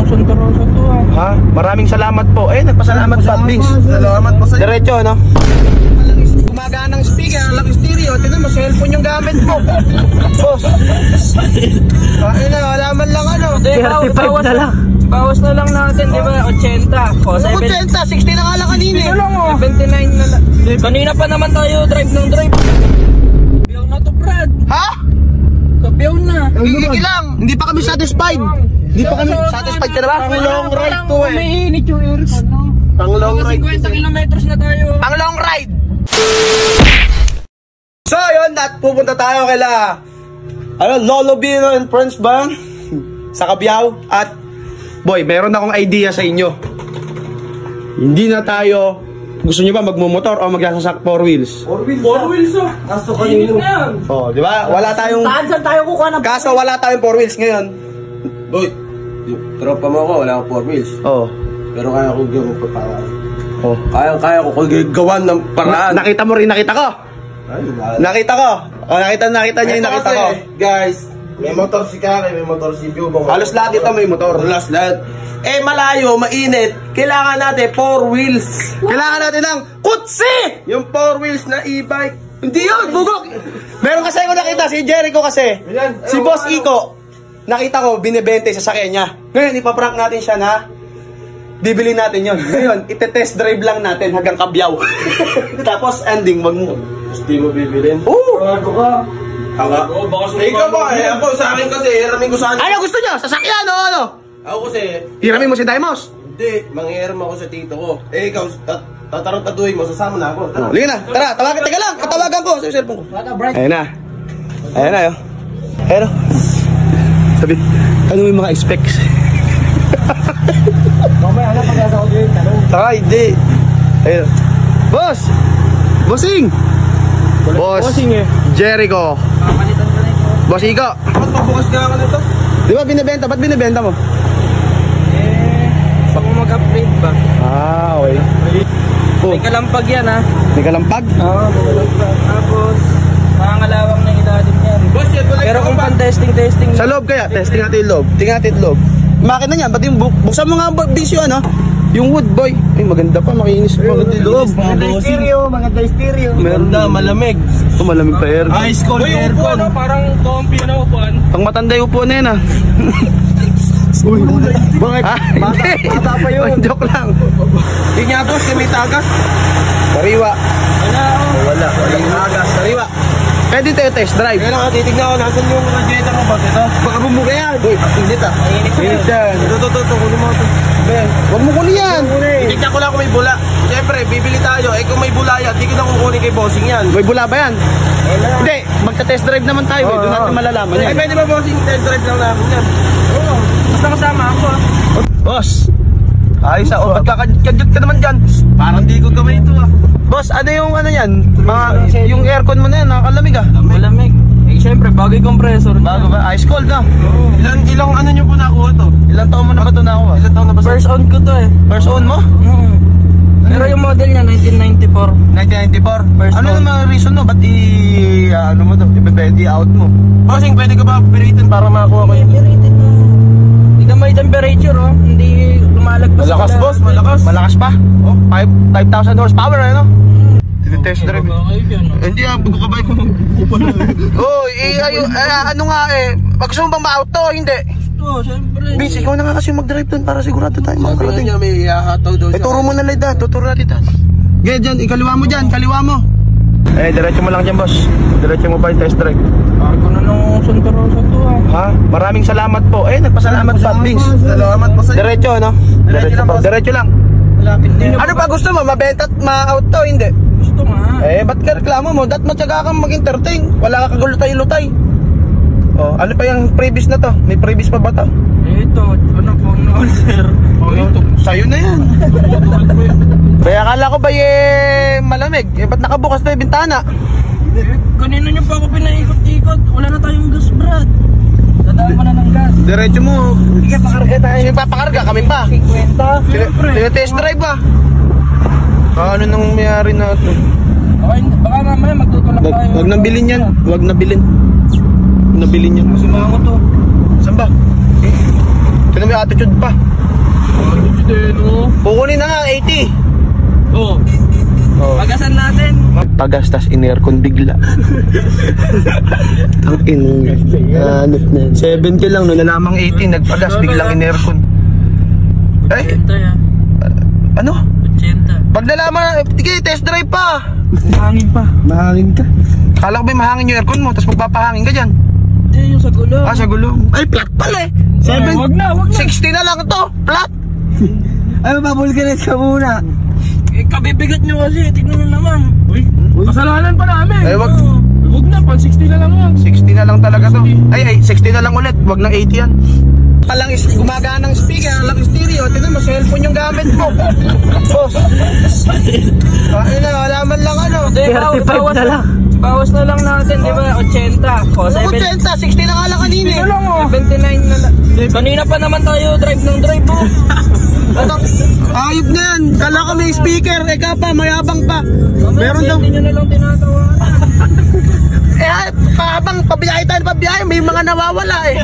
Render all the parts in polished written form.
Santa Rosa to Ha? Maraming salamat po. Nagpasalamat pa, Bings. Salamat po sa Diretso, no? Gumagana ng speaker, alang stereo. Tignan mo, cellphone yung gamit mo. Boss. Wala man lang ano. 35 na lang. Bawas na lang natin, di ba? 80. O, 80, 60 na nga lang kanina. Dito lang, 79 na lang. Kanina pa naman tayo drive ng drive. Kabiyaw na to, Brad. Ha? Kabiyaw na. Gigi lang. Hindi pa kami satisfied. Hindi pa kami satisfied ka na ba? Pang long ride to eh. Umiinit yung aircon, no? Pang long ride. 50 kilometers na tayo. Pang long ride. So, yun. Pupunta tayo kaila Lolo Bino and Friends ba? Sa Cabiao. At boy, meron akong idea sa inyo. Hindi na tayo, gusto nyo ba magmumotor o magsasak 4 wheels? 4 wheels oh. Kaso kanino. Oh, di ba? Wala tayong Saan tayo kukuha ng kaso wala tayong 4 wheels ngayon. Boy, tropa mo ako, wala akong 4 wheels. Oh. Pero kaya ko gawin ko para. Oh. Kaya ko gawan ng paraan. Nakita mo rin, nakita ko. Ay, Nakita ko. Oh, nakita niya yung nakita ko. Guys, may motor si Kare, may motor si Biyubong. Halos lahat ito may motor. Halos lahat. Malayo, mainit. Kailangan natin 4 wheels. Kailangan natin ng kutsi! Yung 4 wheels na e-bike. Hindi yun, bugok! Meron kasi ako nakita, si Jericho kasi. Ayan. Si Boss Iko. Nakita ko, binibente sa sakyan niya. Ngayon, ipaprank natin siya na bibili natin yun. Ngayon, ite-test drive lang natin hanggang Cabiao. Tapos ending, wag mo. Hindi mo bibilin? Oo! Ako ka. Ikaw ba? Ako sa akin kasi, hiramin ko saan. Ano gusto niyo? Sasakyan o ano? Ako kasi, Hiramin mo si Daimos. hindi, manghiram ako sa tito ko. Ikaw, tatarantatuhin mo, sasama na ako. Oh, liga na, tara, tawagan, teka lang, katawagan ko sa cellphone ko. Ayun na. Ayun na yun. Ayun. Sabi, ano yung mga specs? Mamaya na pag-asa ko din. Taka, hindi. Ayun. Boss! Bossing! Boss Bossing eh. Jericho. Pamalitan ka na ito. Boss Iko. Bakit mabukas ka ako nito? Di ba binibenta? Ba't binibenta mo? Gusto mo mag-upgrade ba? Okay. Oh, May kalampag yan ha. may kalampag? Oo, may kalampag. Tapos, makangalawang ng ilalim yan. Boss, yan, Pero kung pan-testing. Sa loob kaya? Testing natin yung loob. Tingnan natin yung loob. Makina niyan, ba't yung buksan mo nga bisyo ano? Yung wood boy. Ay, maganda pa, makinis. Maganda yung loob. Maganda stereo. Maganda, malamig. Ito, malamig pa air. Ice cold aircon. Parang comfy na upuan. Pang matanda yung upuan na yan ah. Uy, bakit? Bata pa yun. Joke lang. Pinyatos, may tagas. Sariwa. Wala yung tagas. Sariwa. Pwede tayo test drive. Kaya lang, titignan ko, nasan yung radiator mo ba? Ito? Baka bumuka yan. Uy, init ah. Init yan. Ito, kunin mo ito. Huwag mo kunin yan. Titignan ko lang kung may bula. Siyempre, bibili tayo. Kung may bula yan, di ko na kukunin kay bossing yan. May bula ba yan? Hindi, magta-test drive naman tayo. Doon natin malalaman yan. Pwede ba bossing test drive lang namin yan? Oo. Basta kasama ako ah. Boss, ayos ah. Ba't kakadjut ka naman dyan? Parang di ko gamay ito ah. Boss, ano yung ano yan? Yung aircon mo na yan, nakakalamig ah. Malamig. Eh, syempre, bagay compressor. Bago ba? Ice cold na. Ilang ano nyo po nakuha to? Ilang taon mo na ba ito nakuha? Ilang taon na ba sa? First on ko to eh. First own mo? Pero yung model niya, 1994. 1994. First Ano own. naman ang reason no? Ba't ano mo to? Ibebedi out mo? Bossing, pwede ka ba operatin para makakuha ko yun? Rated na. Hindi ka may temperature oh. Hindi lumalagpas. Malakas boss, malakas. Malakas pa? Oh, 5,000 horsepower ano? Test drive. Hindi ah, bugo ka ba yung upo na? Oh, ano nga eh. Pag gusto mo bang ma-auto, hindi. Gusto, syempre. Vince, ikaw na nga kasi mag-drive dun para sigurado tayo Sabi makakarating. niya may ihahataw daw siya. Turo mo na Leda, tuturo natin ta. Gaya dyan, ikaliwa mo dyan, kaliwa mo. Diretso mo lang dyan boss. Diretso mo pa yung test drive. Ako na nung Santa Rosa to ah. Ha? Maraming salamat po. Nagpasalamat pa, Vince. Salamat po sa'yo. Diretso, no? Diretso lang, pa. boss. Diretso lang. Malapit din. Ano pa gusto mo? Mabenta at ma-auto, hindi? Gusto nga. Ba't ka reklamo mo? Dapat matyaga kang mag-entertain. Wala ka kagulutay-lutay. Oh, ano pa yung previous na to? May previous pa ba to? Ito, ano po na order. Sa'yo na yan. Kaya akala ko ba malamig? Ba't nakabukas na yung bintana? Kanina niyo pa ako pinaikot-ikot. Wala na tayong gas, Brad. Dadaan ko na ng gas. Diretso mo. Sige, pakarga tayo. Sino papakarga? Kami pa. 50. Siyempre. Test drive ba? Ano nang mayari na ito? Okay, baka mamaya magtutulak tayo. Huwag nang bilhin yan. Huwag nabilin. Nabilin yan. Sumama ko to. Saan ba? Tignan mo may attitude pa. Kukunin na nga, 80. Oo. Pagasan natin. Pagastas in-aircon bigla. Ang hanap na. 70 lang, no, na lamang 80. Nagpagas, biglang in-aircon. Eh? 80 yan. Ano? 80. Pag nalaman, sige, test drive pa. Mahangin pa. Mahangin ka. Kala ko ba mahangin yung aircon mo, tapos magpapahangin ka dyan. Hindi, yung sa gulong. Ah, sa gulong. Ay, flat pala eh. 7. Wag na. 60 na lang to, flat. Ay, mabulganet ka muna. Eh, kabibigat nyo kasi, tignan nyo naman. Uy, kasalanan pa namin. Ay, wag. Wag na, pang 60 na lang yan. 60 na lang talaga to. Ay, 60 na lang ulit, wag ng 80 yan. Palang gumagana ng speaker, lang stereo. Tignan mo, cellphone yung gamit mo. Boss. Ay na, wala man lang ano. 35 na lang. Bawas na lang natin, di ba? 80. O, 80, 60 na nga lang kanina eh. 79 na lang. Kanina pa naman tayo drive ng drive mo. Ayop na yan. Kala ko may speaker. Eka pa, mayabang pa. Meron daw. Hindi nyo na lang tinatawa. Eh, habang pabiyahe tayo pabiyahe, may mga nawawala eh.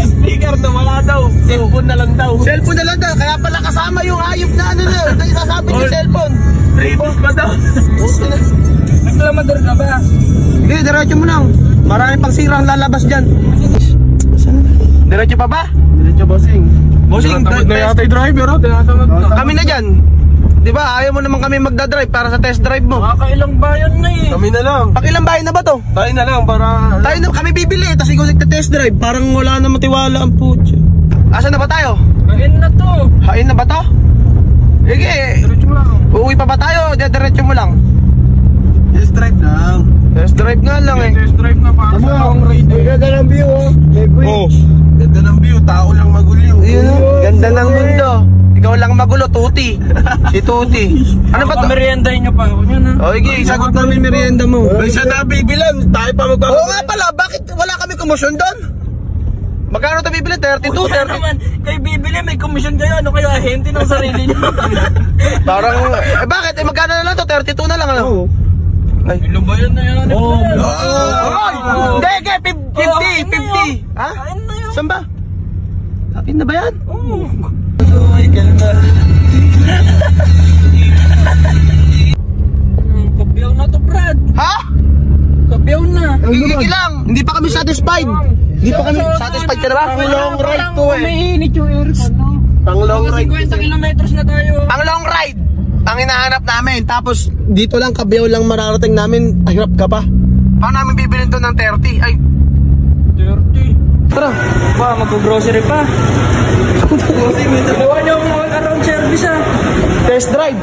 Speaker na wala daw. Cellphone na lang daw. Cellphone na lang daw. Kaya pala kasama yung ayop na ano na. Isasabi yung cellphone. Rainbows pa daw. Naglamador ka ba? Sige, diretso mo lang. Marami pang sirang lalabas dyan. Diretso pa ba? Diretso bossing. Bossing, Tinatamad na yata yung driver, oh. Tinatamad na. Kami na dyan. Di ba, ayaw mo naman kami magdadrive para sa test drive mo. Makakailang bayan na eh. Kami na lang. Pakilang bahay na ba to? Tayo na lang para... Tayo na, kami bibili, tapos ikaw nagta-test drive. Parang wala na matiwala ang putya. Asan na ba tayo? Kain na to. Hain na ba to? Sige, Diretso mo lang. uuwi pa ba tayo? Diretso mo lang. Test drive lang. Test drive nga lang eh. Test drive na para sa long ride. Ganda ng view, oh. Oh. Ganda ng view, tao lang magulo. Ganda ng mundo. Ikaw lang magulo, Tuti. Si Tuti. Ano ba to? Meriendahin nyo pa ako nyo na. O, sige, sagot namin merienda mo. Ay, siya na bibilan. Tayo pa magpapagawa. Oo nga pala, bakit wala kami komosyon doon? Magkano ito bibili? 32, Kaya 30? naman, kayo bibili, may commission kayo. Ano kayo, ahente ng sarili nyo? Parang, bakit? Magkano na lang to? 32 na lang ano? Oo. Ay. Ilubayan na yan. Oh. Ay! Hindi, 50. Ha? Kain na yun. Saan ba? Akin na ba yan? Oo. Kabiyaw na to, Brad. Ha? Kabiyaw na. Gigi lang. Hindi pa kami satisfied. Hindi pa kami satisfied ka na ba? Pang long ride to eh. Umiinit yung aircon, no? Pang long ride. 50 kilometers na tayo. Ang long ride ang hinahanap namin. Tapos dito lang kabiyaw lang mararating namin. Hirap ka pa. Paano namin bibilin to ng 30? Ay, 30. tara. Pa, mag-grocery pa. Gawa niyo ang all-around service, ah. Test drive.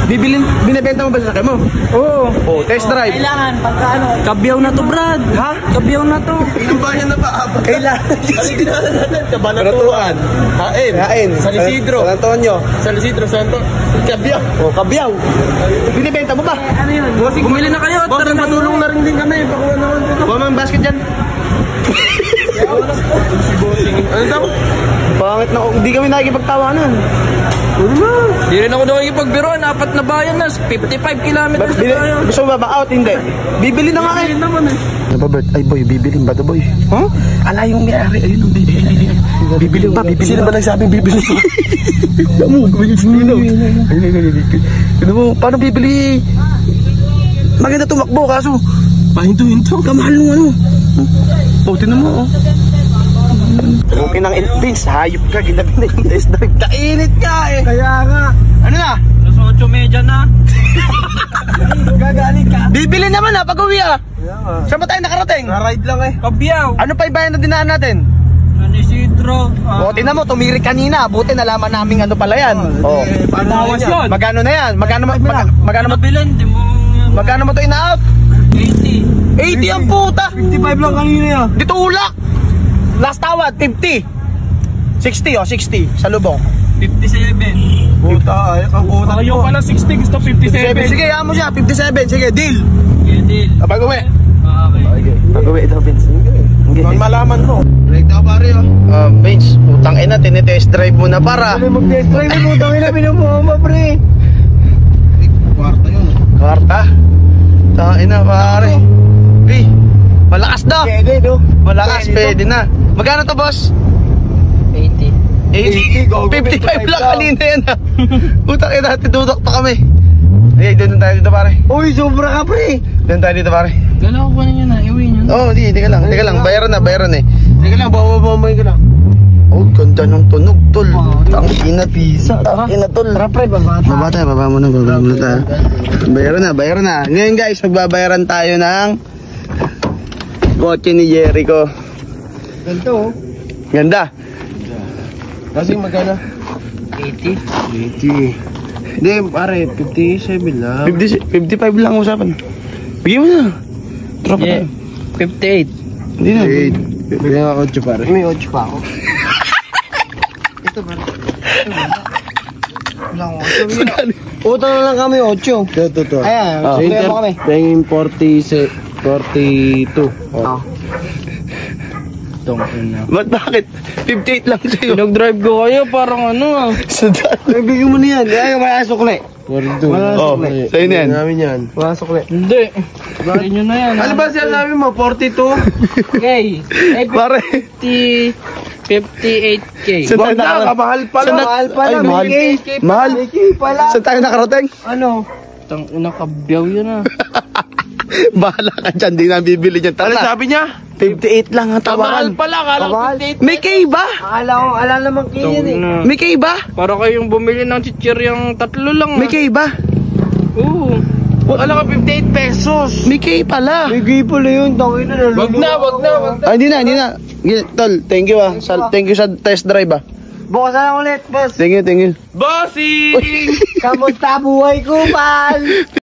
Binibenta mo ba sa mo? Oo. Oh, test drive. Kailangan, pagka ano. Kabiyaw na to, Brad. Ha? Kabiyaw na to. Yung bayan na ba? Kailangan. Kabanatuan. Hain. San Isidro. San Antonio. San Isidro, Santo. Kabiyaw. Oh, kabiyaw. Binibenta mo ba? Ano yun? Bumili na kayo. Boss, patulong na rin din kami. Pakuha naman dito. Kuha mo ang basket dyan. Ano daw? Pangit na, hindi kami nakikipagtawanan. Di rin ako nakikipagbiroan. 4 na bayan na. 55 kilometers na tayo. Gusto mo ba ba-out? Hindi. Bibili na nga eh. Ayun naman eh. Ano ba, Bert? Ay boy, bibilin ba to boy? Huh? Ala yung may-ari. Ayun ang bibili. Bibilin ba? Bibilin Sino ba? ba nagsabing bibili? Ano mo, paano bibili? Maganda tumakbo kaso Pahinto-hinto. kamahal nung ano. Oh, tinan mo oh. Okay nang Vince, hayop ka, ginabi na yung test drive. Kainit ka eh. Kaya nga. Ano na? Alas 8:30 na. Gagalit ka. Bibili naman ha, pag-uwi ah. Kaya nga. Saan ba tayo nakarating? Na-ride lang eh. Kabiyaw. Ano pa ibayan na dinaan natin? San Isidro. O, tinan mo, tumirik kanina. Buti nalaman namin ano pala yan. Oh. Bawas yun. Magkano na yan? Magkano mo Bilan, di mo. magkano mo to in-out? 80. 80 ang puta. 55 lang kanina yan. Dito ulak. Last tawad, 50. 60 oh, 60 sa lubong. 57. Puta, ay, ang utak Ayaw mo. pala 60, gusto 57. Sige, yaman mo siya, 57. Sige, deal. Yeah, deal. Pag-uwi. Okay. Pag-uwi daw, Vince. Pag malaman mo. Right na pare oh. Vince, utang ina, tinitest drive mo na para. Mag-test drive mo, utang ina, pinamama pre. Kwarta yun. Kwarta. Utang ina, pare. Eh, malakas daw. Pwede no? Malakas, pwede na. Magkano to, boss? 80. 80? 55 lang kanina yan ha. Putang ina natin, dudok pa kami. Ay, doon tayo dito pare. Uy, sobra ka pre. Doon tayo dito pare. Gala ko kunin nyo na, iuwi nyo. Oo, di, teka lang. Bayaran eh. Sige lang, bababamay ka lang. Oh, ganda ng tunog, tol. Tangina pisa. Tangina, tol. Tara pre, baba tayo. Baba tayo, baba muna tayo. Bayaran na. Ngayon guys, magbabayaran tayo ng kotse ni Jericho. Ganito oh. Ganda. Kasi magkano? 80. 80. Hindi, pare, 57 lang. 55 lang usapan. Bigyan mo na. Tropa Yeah. tayo. 58. Hindi na. Bigyan ako 8 pare. May 8 pa ako. Ito pare. Wala akong 8. Utang na lang kami 8. Ito. Ayan, Ah. sulihan mo kami. Pengin 42. Ah. Ina. Bakit? 58 lang sa'yo. Pinag-drive ko kayo, parang ano ah. Ay, bigyan mo na yan. Ay, wala sukle. 42. Wala Oh, sukle. sa'yo na yan. Namin yan. Wala sukle. Hindi. Bakit nyo na yan? Ano ba siya namin mo? 42? Okay. Ay, Pare. 58K. Saan tayo Wag na, nakarating? kamahal pala. Mahal pala. Ay, mahal. Mahal. Pala. Saan tayo nakarating? Ano? Tang ina kabyaw yun ah. Bahala ka dyan. Di na bibili dyan. Ano Tara. sabi niya? 58 lang ang Mahal tawakan. pala, kala ko Kamahal. 58. May K ba? Akala naman kayo yan eh. May K ba? Para kayong bumili ng chichiryang 3 lang May K ba? Oo. Akala ko 58 pesos. May K pala. Bigay pala yun. Tangin na. Wag na. Hindi na. Tol, thank you ah. Thank you sa test drive ah. Bukas na lang ulit, boss. Thank you. Bossing! Kamusta buhay ko, pal?